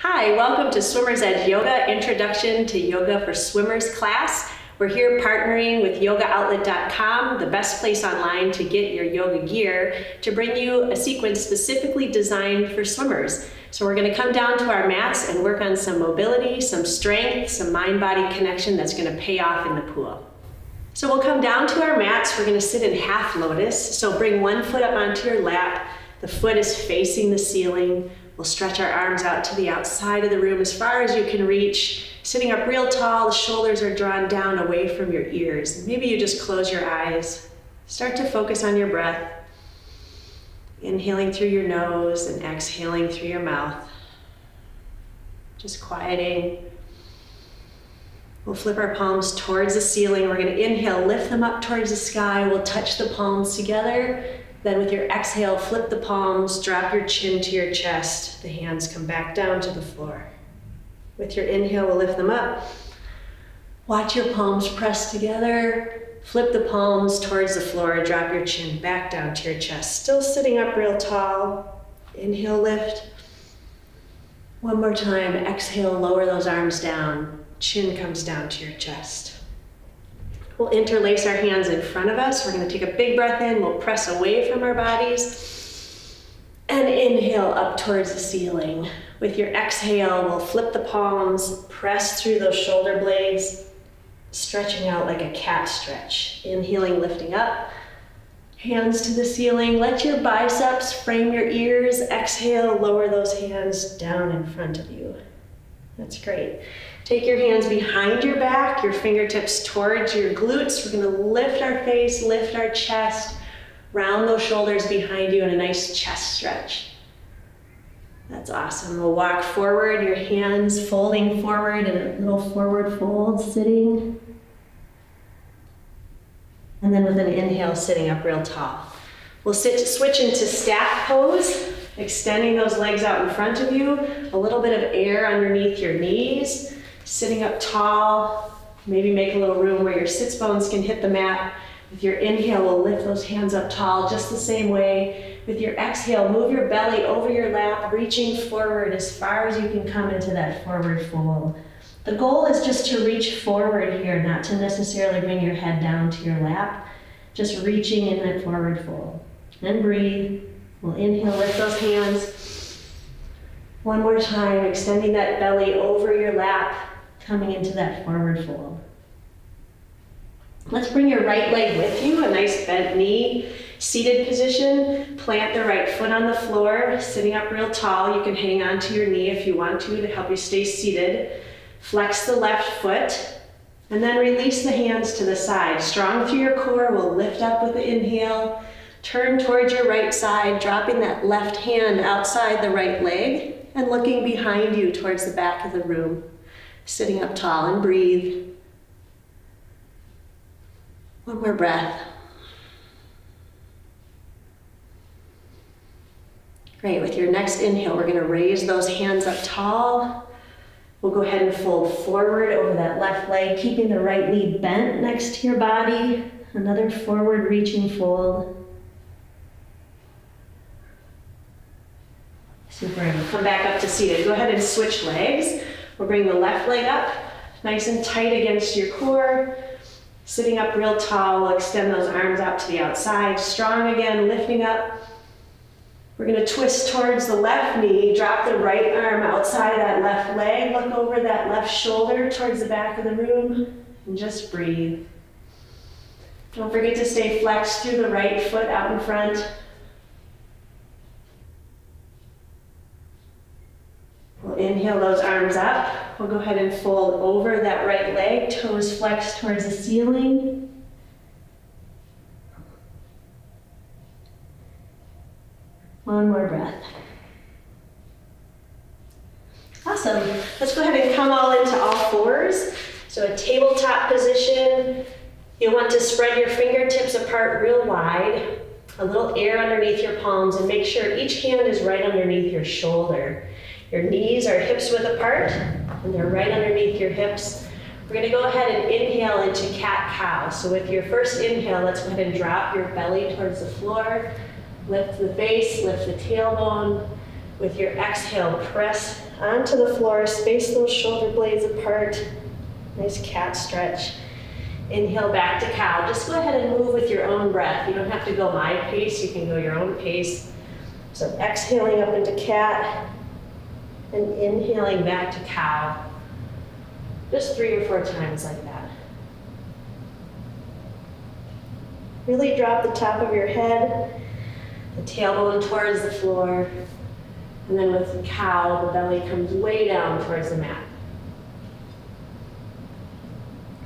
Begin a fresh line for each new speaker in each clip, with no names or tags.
Hi, welcome to Swimmer's Edge Yoga, Introduction to Yoga for Swimmers class. We're here partnering with yogaoutlet.com, the best place online to get your yoga gear, to bring you a sequence specifically designed for swimmers. So we're going to come down to our mats and work on some mobility, some strength, some mind-body connection that's going to pay off in the pool. So we'll come down to our mats. We're going to sit in half lotus. So bring one foot up onto your lap. The foot is facing the ceiling. We'll stretch our arms out to the outside of the room as far as you can reach. Sitting up real tall, the shoulders are drawn down away from your ears. Maybe you just close your eyes. Start to focus on your breath. Inhaling through your nose and exhaling through your mouth. Just quieting. We'll flip our palms towards the ceiling. We're going to inhale, lift them up towards the sky. We'll touch the palms together. Then with your exhale, flip the palms, drop your chin to your chest. The hands come back down to the floor. With your inhale, we'll lift them up. Watch your palms press together. Flip the palms towards the floor, drop your chin back down to your chest. Still sitting up real tall. Inhale, lift. One more time, exhale, lower those arms down. Chin comes down to your chest. We'll interlace our hands in front of us. We're going to take a big breath in. We'll press away from our bodies. And inhale up towards the ceiling. With your exhale, we'll flip the palms, press through those shoulder blades, stretching out like a cat stretch. Inhaling, lifting up. Hands to the ceiling. Let your biceps frame your ears. Exhale, lower those hands down in front of you. That's great. Take your hands behind your back, your fingertips towards your glutes. We're going to lift our face, lift our chest, round those shoulders behind you in a nice chest stretch. That's awesome. We'll walk forward, your hands folding forward in a little forward fold, sitting. And then with an inhale, sitting up real tall. We'll switch into stack pose, extending those legs out in front of you, a little bit of air underneath your knees. Sitting up tall, maybe make a little room where your sits bones can hit the mat. With your inhale, we'll lift those hands up tall just the same way. With your exhale, move your belly over your lap, reaching forward as far as you can come into that forward fold. The goal is just to reach forward here, not to necessarily bring your head down to your lap, just reaching in that forward fold. And breathe. We'll inhale, lift those hands. One more time, extending that belly over your lap, coming into that forward fold. Let's bring your right leg with you, a nice bent knee, seated position. Plant the right foot on the floor, sitting up real tall. You can hang on to your knee if you want to help you stay seated. Flex the left foot, and then release the hands to the side. Strong through your core, we'll lift up with the inhale. Turn towards your right side, dropping that left hand outside the right leg and looking behind you towards the back of the room. Sitting up tall and breathe. One more breath. Great, with your next inhale, we're gonna raise those hands up tall. We'll go ahead and fold forward over that left leg, keeping the right knee bent next to your body. Another forward reaching fold. Super, and we'll come back up to seated. Go ahead and switch legs. We'll bring the left leg up, nice and tight against your core. Sitting up real tall, we'll extend those arms out to the outside. Strong again, lifting up. We're gonna twist towards the left knee, drop the right arm outside of that left leg, look over that left shoulder towards the back of the room, and just breathe. Don't forget to stay flexed through the right foot out in front. We'll inhale those arms up. We'll go ahead and fold over that right leg, toes flexed towards the ceiling. One more breath. Awesome. Let's go ahead and come all into all fours. So a tabletop position. You'll want to spread your fingertips apart real wide. A little air underneath your palms, and make sure each hand is right underneath your shoulder. Your knees are hips width apart, and they're right underneath your hips. We're gonna go ahead and inhale into cat-cow. So with your first inhale, let's go ahead and drop your belly towards the floor. Lift the face, lift the tailbone. With your exhale, press onto the floor, space those shoulder blades apart. Nice cat stretch. Inhale back to cow. Just go ahead and move with your own breath. You don't have to go my pace, you can go your own pace. So exhaling up into cat and inhaling back to cow. Just 3 or 4 times like that. Really drop the top of your head, the tailbone towards the floor, and then with cow, the belly comes way down towards the mat.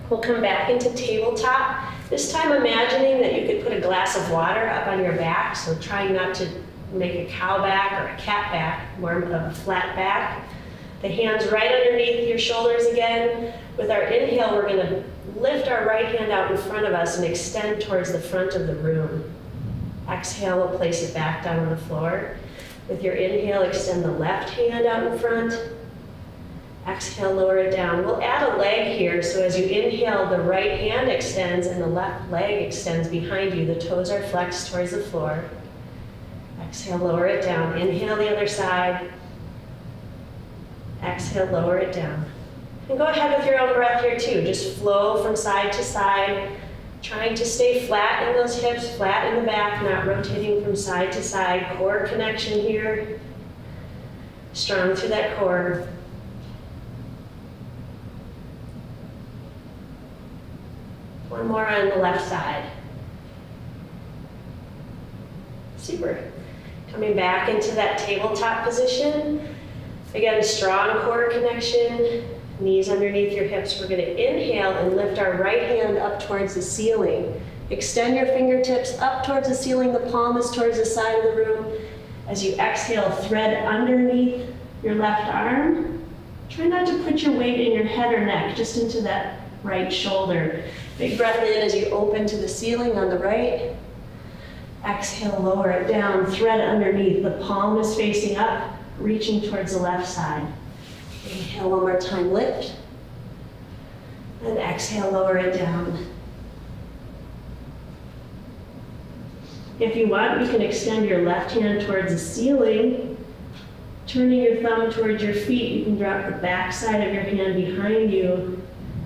We'll come back into tabletop. This time imagining that you could put a glass of water up on your back, so trying not to make a cow back or a cat back, more of a flat back. The hands right underneath your shoulders again. With our inhale, we're going to lift our right hand out in front of us and extend towards the front of the room. Exhale, we'll place it back down on the floor. With your inhale, extend the left hand out in front. Exhale, lower it down. We'll add a leg here, so as you inhale, the right hand extends and the left leg extends behind you. The toes are flexed towards the floor. Exhale, lower it down. Inhale the other side. Exhale, lower it down. And go ahead with your own breath here too. Just flow from side to side, trying to stay flat in those hips, flat in the back, not rotating from side to side. Core connection here. Strong through that core. One more on the left side. Super. Coming back into that tabletop position. Again, strong core connection, knees underneath your hips. We're going to inhale and lift our right hand up towards the ceiling. Extend your fingertips up towards the ceiling. The palm is towards the side of the room. As you exhale, thread underneath your left arm. Try not to put your weight in your head or neck, just into that right shoulder. Big breath in as you open to the ceiling on the right. Exhale, lower it down, thread underneath. The palm is facing up, reaching towards the left side. Inhale one more time, lift. And exhale, lower it down. If you want, you can extend your left hand towards the ceiling. Turning your thumb towards your feet, you can drop the back side of your hand behind you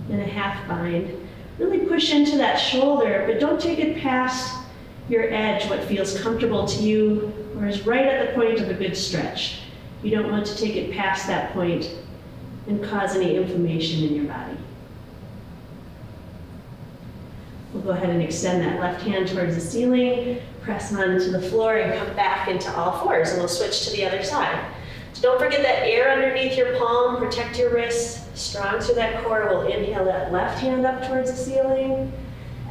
in a half bind. Really push into that shoulder, but don't take it past your edge, what feels comfortable to you, or is right at the point of a good stretch. You don't want to take it past that point and cause any inflammation in your body. We'll go ahead and extend that left hand towards the ceiling, press onto the floor, and come back into all fours, and we'll switch to the other side. So don't forget that air underneath your palm, protect your wrists, strong through that core. We'll inhale that left hand up towards the ceiling.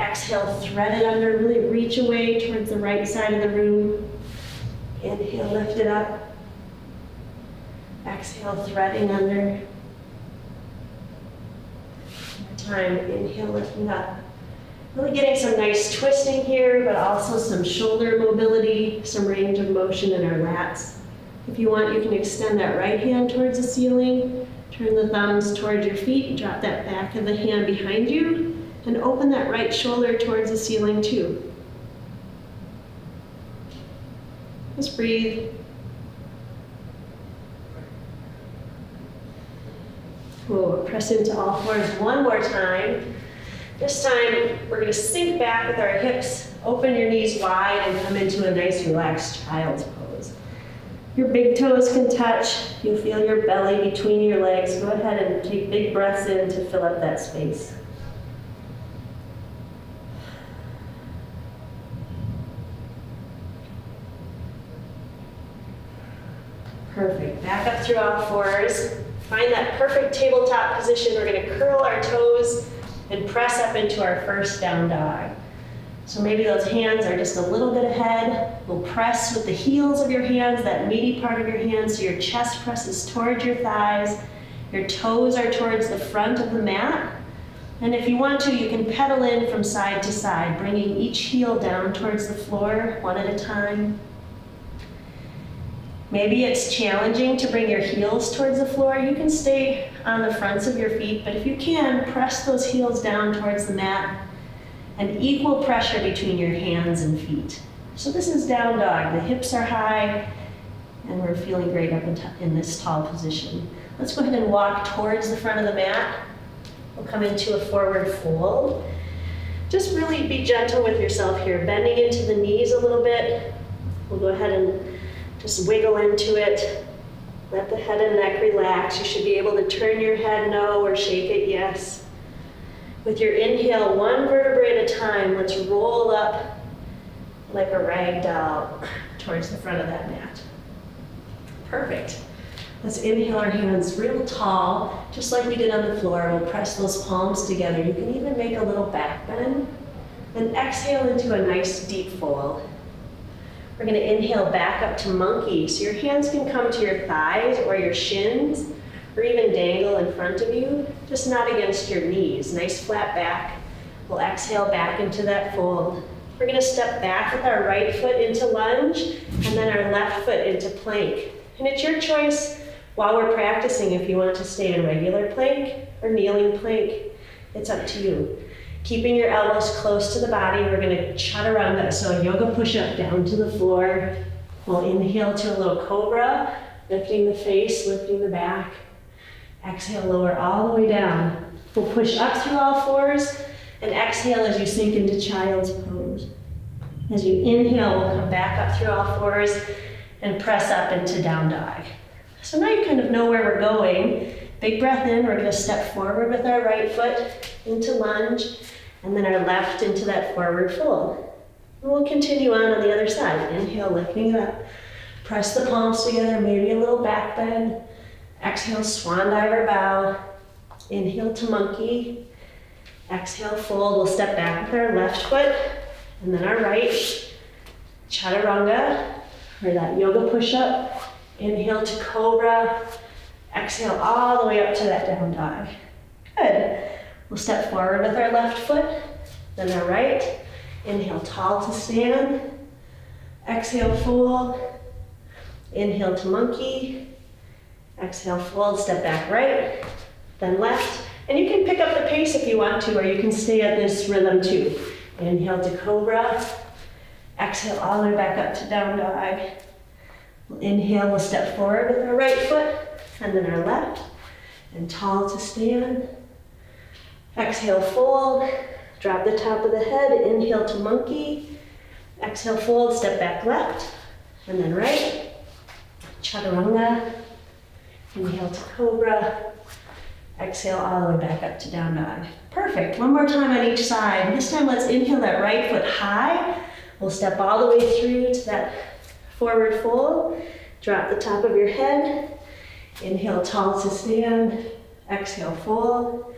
Exhale, thread it under, really reach away towards the right side of the room. Inhale, lift it up. Exhale, threading under. One more time, inhale, lifting up. Really getting some nice twisting here, but also some shoulder mobility, some range of motion in our lats. If you want, you can extend that right hand towards the ceiling, turn the thumbs towards your feet, drop that back of the hand behind you, and open that right shoulder towards the ceiling too. Just breathe. We'll press into all fours one more time. This time, we're going to sink back with our hips, open your knees wide, and come into a nice relaxed child's pose. Your big toes can touch. You'll feel your belly between your legs. Go ahead and take big breaths in to fill up that space. Perfect. Back up through all fours. Find that perfect tabletop position. We're going to curl our toes and press up into our first down dog. So maybe those hands are just a little bit ahead. We'll press with the heels of your hands, that meaty part of your hands, so your chest presses towards your thighs. Your toes are towards the front of the mat. And if you want to, you can pedal in from side to side, bringing each heel down towards the floor, one at a time. Maybe it's challenging to bring your heels towards the floor. You can stay on the fronts of your feet, but if you can, press those heels down towards the mat and equal pressure between your hands and feet. So this is down dog. The hips are high, And we're feeling great up in this tall position. Let's go ahead and walk towards the front of the mat. We'll come into a forward fold. Just really be gentle with yourself here, bending into the knees a little bit. We'll go ahead and just wiggle into it. Let the head and neck relax. You should be able to turn your head no or shake it yes. With your inhale, one vertebrae at a time, let's roll up like a rag doll towards the front of that mat. Perfect. Let's inhale our hands real tall, just like we did on the floor. We'll press those palms together. You can even make a little back bend. And exhale into a nice deep fold. We're going to inhale back up to monkey. So your hands can come to your thighs or your shins, or even dangle in front of you, just not against your knees. Nice flat back. We'll exhale back into that fold. We're going to step back with our right foot into lunge, and then our left foot into plank. And it's your choice while we're practicing if you want to stay in regular plank or kneeling plank. It's up to you. Keeping your elbows close to the body, we're going to chaturanga, so a yoga push-up down to the floor. We'll inhale to a little cobra, lifting the face, lifting the back. Exhale, lower all the way down. We'll push up through all fours and exhale as you sink into child's pose. As you inhale, we'll come back up through all fours and press up into down dog. So now you kind of know where we're going. Big breath in, we're going to step forward with our right foot into lunge, and then our left into that forward fold. And we'll continue on the other side. Inhale, lifting it up. Press the palms together, maybe a little back bend. Exhale, swan dive or bow. Inhale to monkey. Exhale, fold. We'll step back with our left foot, and then our right. Chaturanga, or that yoga push-up. Inhale to cobra. Exhale all the way up to that down dog. Good. We'll step forward with our left foot, then our right. Inhale, tall to stand. Exhale, fold. Inhale to monkey. Exhale, fold, step back right, then left. And you can pick up the pace if you want to, or you can stay at this rhythm too. Inhale to cobra. Exhale all the way back up to down dog. We'll inhale, we'll step forward with our right foot, and then our left, and tall to stand. Exhale, fold, drop the top of the head, inhale to monkey. Exhale, fold, step back left, and then right. Chaturanga, inhale to cobra. Exhale all the way back up to down dog. Perfect, one more time on each side. This time let's inhale that right foot high. We'll step all the way through to that forward fold. Drop the top of your head. Inhale, tall to stand. Exhale, fold.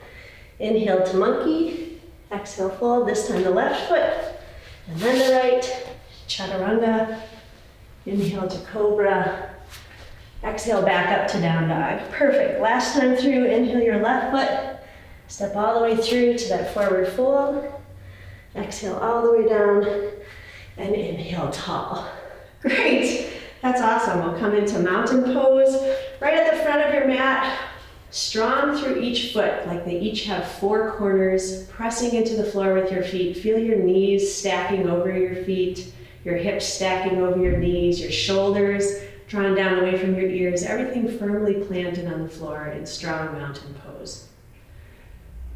Inhale to monkey. Exhale, fold. This time the left foot. And then the right. Chaturanga. Inhale to cobra. Exhale, back up to down dog. Perfect. Last time through, inhale your left foot. Step all the way through to that forward fold. Exhale all the way down. And inhale, tall. Great. That's awesome. We'll come into mountain pose right at the front of your mat. Strong through each foot, like they each have four corners, pressing into the floor with your feet. Feel your knees stacking over your feet, your hips stacking over your knees, your shoulders drawn down away from your ears, everything firmly planted on the floor in strong mountain pose.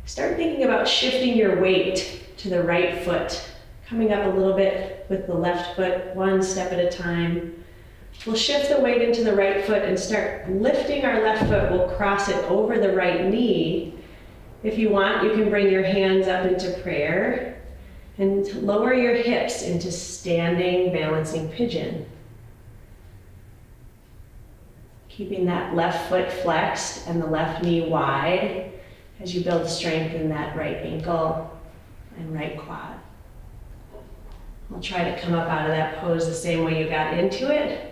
Start thinking about shifting your weight to the right foot, coming up a little bit with the left foot, one step at a time. We'll shift the weight into the right foot and start lifting our left foot. We'll cross it over the right knee. If you want, you can bring your hands up into prayer and lower your hips into standing balancing pigeon. Keeping that left foot flexed and the left knee wide as you build strength in that right ankle and right quad. We'll try to come up out of that pose the same way you got into it.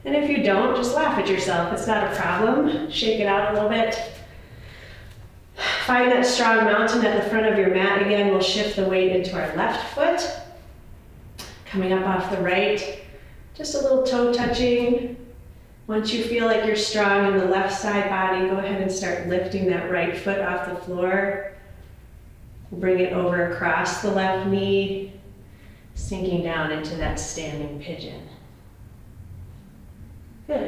And if you don't, just laugh at yourself. It's not a problem. Shake it out a little bit. Find that strong mountain at the front of your mat. Again, we'll shift the weight into our left foot. Coming up off the right. Just a little toe touching. Once you feel like you're strong in the left side body, go ahead and start lifting that right foot off the floor. Bring it over across the left knee, sinking down into that standing pigeon. Good.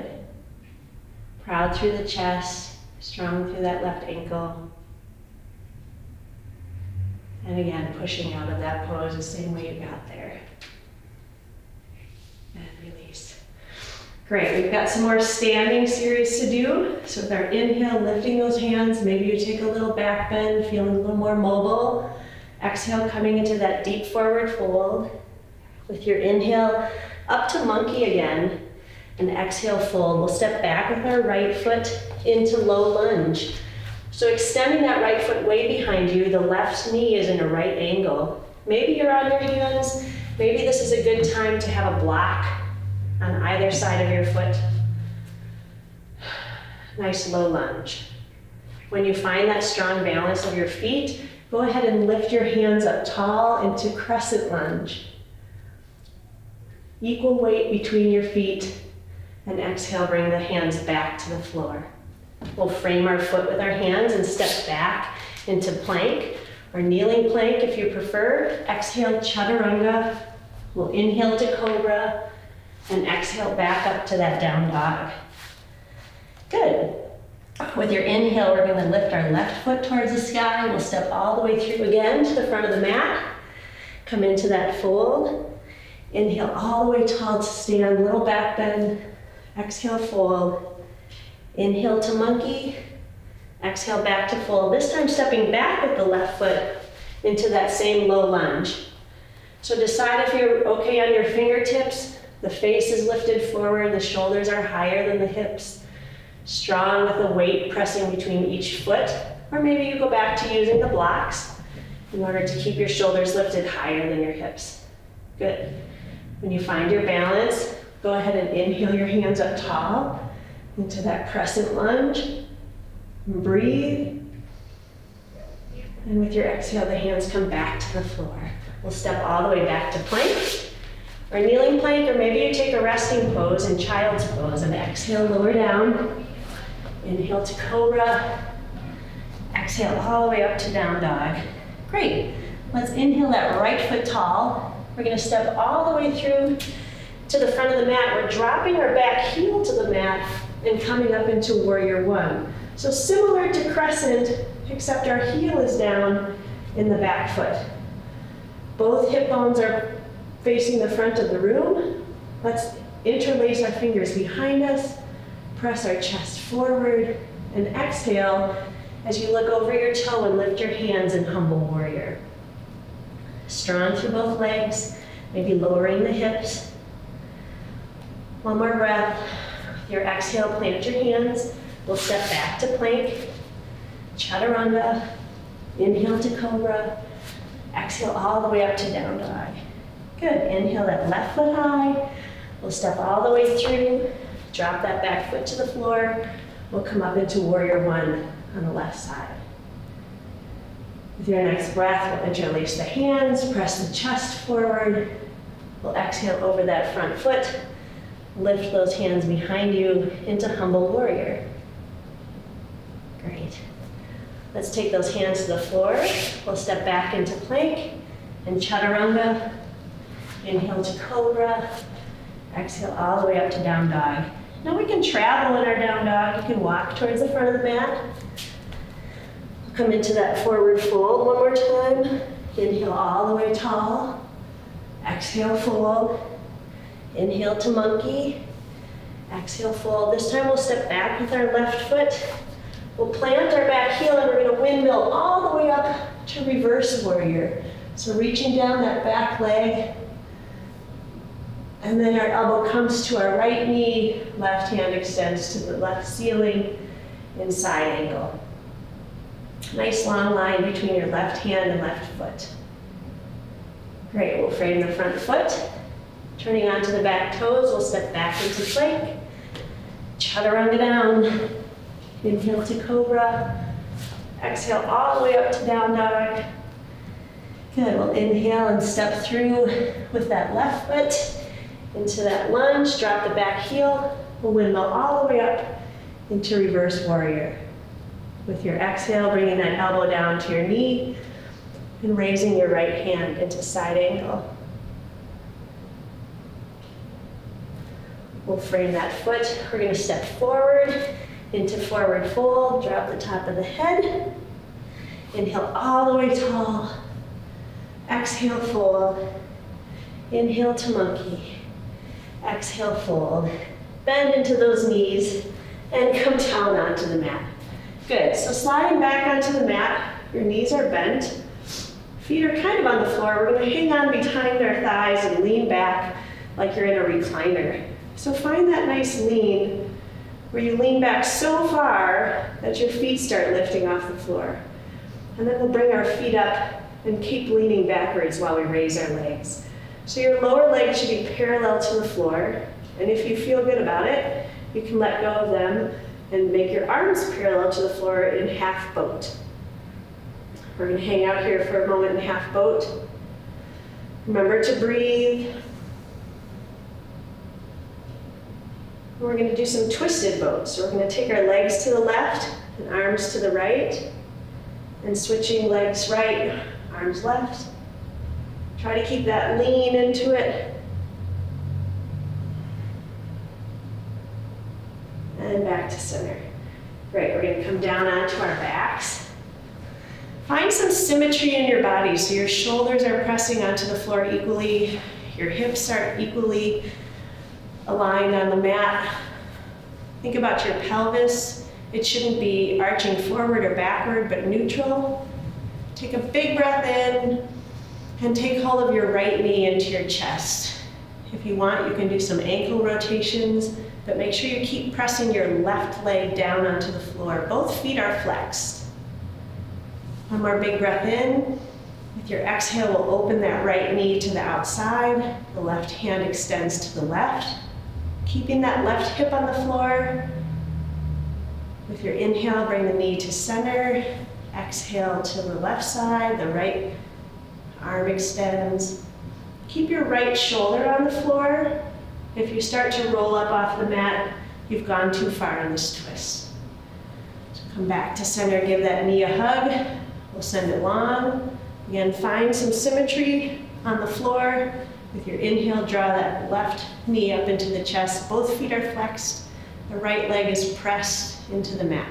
Proud through the chest, strong through that left ankle. And again, pushing out of that pose the same way you got there. And release. Great, we've got some more standing series to do. So with our inhale, lifting those hands, maybe you take a little back bend, feeling a little more mobile. Exhale, coming into that deep forward fold. With your inhale, up to monkey again. And exhale, fold. We'll step back with our right foot into low lunge. So extending that right foot way behind you, the left knee is in a right angle. Maybe you're on your hands. Maybe this is a good time to have a block on either side of your foot. Nice low lunge. When you find that strong balance of your feet, go ahead and lift your hands up tall into crescent lunge. Equal weight between your feet, and exhale, bring the hands back to the floor. We'll frame our foot with our hands and step back into plank or kneeling plank if you prefer. Exhale, chaturanga. We'll inhale to cobra and exhale back up to that down dog. Good. With your inhale, we're going to lift our left foot towards the sky. We'll step all the way through again to the front of the mat. Come into that fold. Inhale all the way tall to stand, little back bend. Exhale, fold. Inhale to monkey. Exhale back to fold. This time stepping back with the left foot into that same low lunge. So decide if you're okay on your fingertips. The face is lifted forward, the shoulders are higher than the hips. Strong with the weight pressing between each foot. Or maybe you go back to using the blocks in order to keep your shoulders lifted higher than your hips. Good. When you find your balance, go ahead and inhale your hands up tall into that crescent lunge. And breathe. And with your exhale, the hands come back to the floor. We'll step all the way back to plank or kneeling plank, or maybe you take a resting pose in child's pose and exhale, lower down. Inhale to cobra. Exhale all the way up to down dog. Great. Let's inhale that right foot tall. We're going to step all the way through to the front of the mat. We're dropping our back heel to the mat and coming up into warrior one. So similar to crescent, except our heel is down in the back foot. Both hip bones are facing the front of the room. Let's interlace our fingers behind us, press our chest forward, and exhale as you look over your toe and lift your hands in humble warrior. Strong through both legs, maybe lowering the hips. One more breath. With your exhale, plant your hands. We'll step back to plank, chaturanga, inhale to cobra, exhale all the way up to down dog. Good, inhale that left foot high. We'll step all the way through, drop that back foot to the floor. We'll come up into warrior one on the left side. With your next breath, we'll interlace the hands, press the chest forward. We'll exhale over that front foot. Lift those hands behind you into humble warrior. Great. Let's take those hands to the floor. We'll step back into plank and chaturanga. Inhale to cobra. Exhale all the way up to down dog. Now we can travel in our down dog. You can walk towards the front of the mat. Come into that forward fold one more time. Inhale all the way tall. Exhale, fold. Inhale to monkey. Exhale, fold. This time we'll step back with our left foot. We'll plant our back heel and we're going to windmill all the way up to reverse warrior. So reaching down that back leg. And then our elbow comes to our right knee. Left hand extends to the left ceiling in side angle. Nice long line between your left hand and left foot. Great, we'll frame the front foot. Turning onto the back toes, we'll step back into plank. Chaturanga down. Inhale to cobra. Exhale all the way up to down dog. Good, we'll inhale and step through with that left foot into that lunge. Drop the back heel. We'll windmill all the way up into reverse warrior. With your exhale, bringing that elbow down to your knee and raising your right hand into side angle. We'll frame that foot. We're going to step forward into forward fold, drop the top of the head. Inhale all the way tall. Exhale, fold. Inhale to monkey. Exhale, fold. Bend into those knees and come down onto the mat. Good, so sliding back onto the mat, your knees are bent. Feet are kind of on the floor. We're gonna hang on behind our thighs and lean back like you're in a recliner. So find that nice lean where you lean back so far that your feet start lifting off the floor. And then we'll bring our feet up and keep leaning backwards while we raise our legs. So your lower legs should be parallel to the floor. And if you feel good about it, you can let go of them and make your arms parallel to the floor in half boat. We're going to hang out here for a moment in half boat. Remember to breathe. We're going to do some twisted boats. So we're going to take our legs to the left and arms to the right. And switching legs right, arms left. Try to keep that lean into it. And back to center. Great, we're going to come down onto our backs. Find some symmetry in your body so your shoulders are pressing onto the floor equally, your hips are equally aligned on the mat. Think about your pelvis. It shouldn't be arching forward or backward, but neutral. Take a big breath in and take hold of your right knee into your chest. If you want, you can do some ankle rotations, but make sure you keep pressing your left leg down onto the floor. Both feet are flexed. One more big breath in. With your exhale, we'll open that right knee to the outside. The left hand extends to the left. Keeping that left hip on the floor. With your inhale, bring the knee to center. Exhale to the left side. The right arm extends. Keep your right shoulder on the floor. If you start to roll up off the mat, you've gone too far in this twist. So come back to center, give that knee a hug. We'll send it long. Again, find some symmetry on the floor. With your inhale, draw that left knee up into the chest. Both feet are flexed. The right leg is pressed into the mat.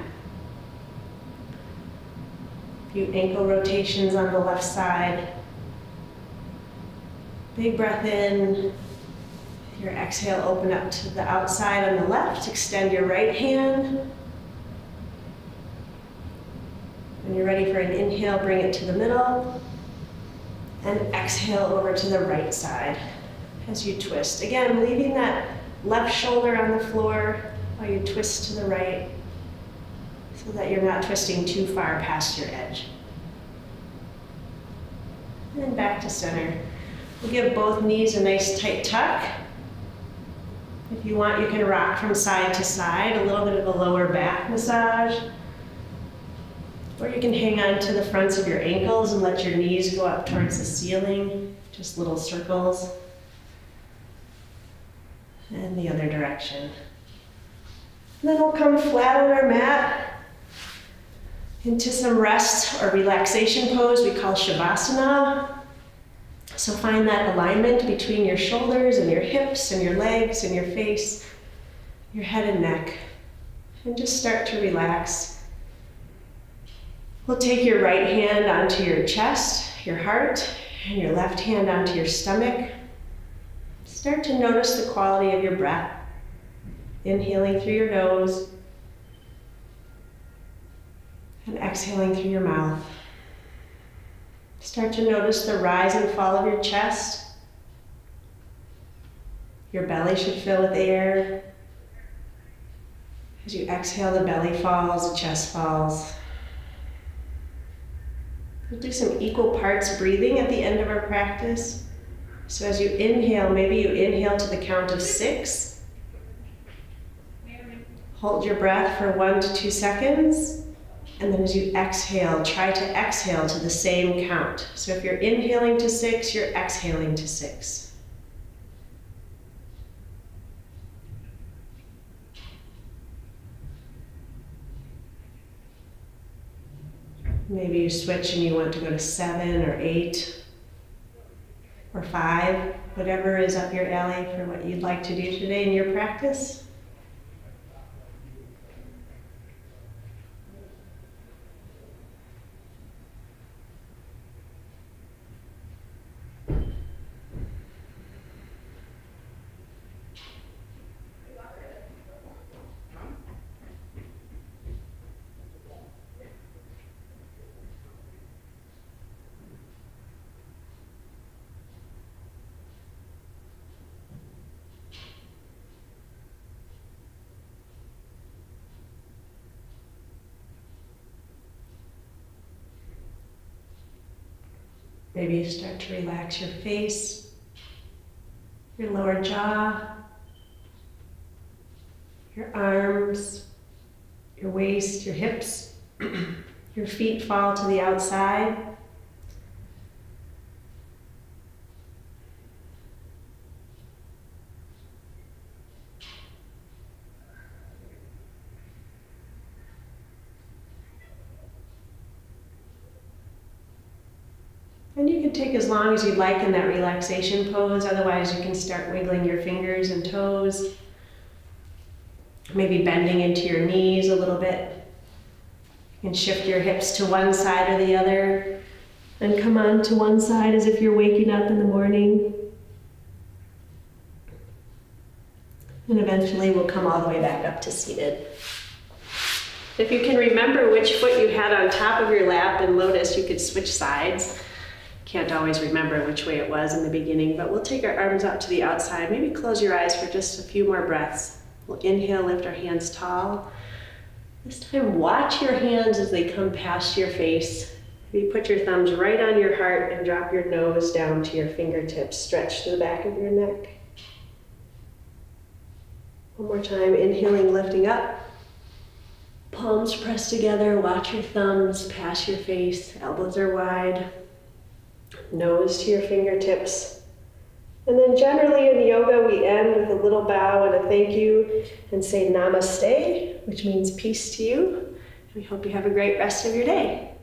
A few ankle rotations on the left side. Big breath in. Your exhale, open up to the outside on the left. Extend your right hand. When you're ready for an inhale, bring it to the middle. And exhale over to the right side as you twist. Again, leaving that left shoulder on the floor while you twist to the right so that you're not twisting too far past your edge. And back to center. We'll give both knees a nice tight tuck. If you want, you can rock from side to side, a little bit of a lower back massage. Or you can hang on to the fronts of your ankles and let your knees go up towards the ceiling, just little circles. And the other direction. And then we'll come flat on our mat into some rest or relaxation pose we call Shavasana. So find that alignment between your shoulders and your hips and your legs and your face, your head and neck. And just start to relax. We'll take your right hand onto your chest, your heart, and your left hand onto your stomach. Start to notice the quality of your breath. Inhaling through your nose and exhaling through your mouth. Start to notice the rise and fall of your chest. Your belly should fill with air. As you exhale, the belly falls, the chest falls. We'll do some equal parts breathing at the end of our practice. So as you inhale, maybe you inhale to the count of 6. Hold your breath for 1 to 2 seconds. And then as you exhale, try to exhale to the same count. So if you're inhaling to 6, you're exhaling to 6. Maybe you switch and you want to go to 7 or 8 or 5, whatever is up your alley for what you'd like to do today in your practice. Maybe you start to relax your face, your lower jaw, your arms, your waist, your hips. Your feet fall to the outside. And you can take as long as you'd like in that relaxation pose. Otherwise, you can start wiggling your fingers and toes. Maybe bending into your knees a little bit. You can shift your hips to one side or the other and come on to one side as if you're waking up in the morning. And eventually we'll come all the way back up to seated. If you can remember which foot you had on top of your lap in lotus, you could switch sides. Can't always remember which way it was in the beginning, but we'll take our arms out to the outside. Maybe close your eyes for just a few more breaths. We'll inhale, lift our hands tall. This time, watch your hands as they come past your face. Maybe put your thumbs right on your heart and drop your nose down to your fingertips. Stretch to the back of your neck. One more time, inhaling, lifting up. Palms pressed together. Watch your thumbs pass your face. Elbows are wide. Nose to your fingertips. And then generally in yoga, we end with a little bow and a thank you and say namaste, which means peace to you. We hope you have a great rest of your day.